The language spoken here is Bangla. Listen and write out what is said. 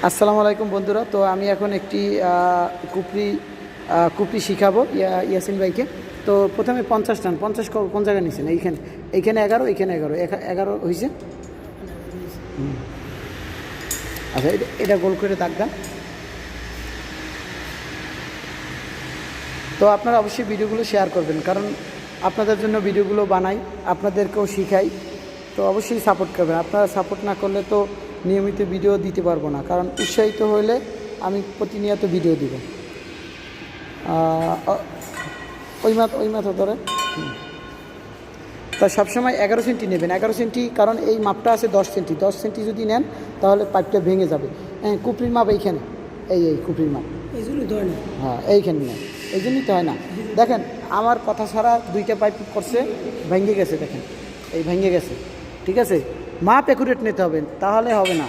আসসালামু আলাইকুম বন্ধুরা। তো আমি এখন একটি কুপরি শিখাবো ইয়াসিন ভাইকে। তো প্রথমে 50 টান, 50 কোন জায়গায় নিয়েছেন? এইখানে 11, এইখানে 11, 11 হয়েছে। আচ্ছা, এটা গোল করে দাগ দেন। তো আপনারা অবশ্যই ভিডিওগুলো শেয়ার করবেন, কারণ আপনাদের জন্য ভিডিওগুলো বানাই, আপনাদেরকেও শিখাই। তো অবশ্যই সাপোর্ট করবেন। আপনারা সাপোর্ট না করলে তো নিয়মিত ভিডিও দিতে পারবো না, কারণ উৎসাহিত হলে আমি প্রতিনিয়ত ভিডিও দিব। ওই মাথা ধরে। তা সবসময় 11 সেন্টি নেবেন, 11 সেন্টি, কারণ এই মাপটা আছে 10 সেন্টি। 10 সেন্টি যদি নেন তাহলে পাইপটা ভেঙে যাবে। কুপরির মাপ এইখানে, এই কুপরির মাপ এই জন্যই ধরে না। হ্যাঁ, এইখানে নেন, এই জন্যই তো হয় না। দেখেন, আমার কথা ছাড়া 2টা পাইপ করছে, ভেঙে গেছে। দেখেন, এই ভেঙে গেছে। ঠিক আছে, মাপ অ্যাকুরেট নিতে হবে, তাহলে হবে না।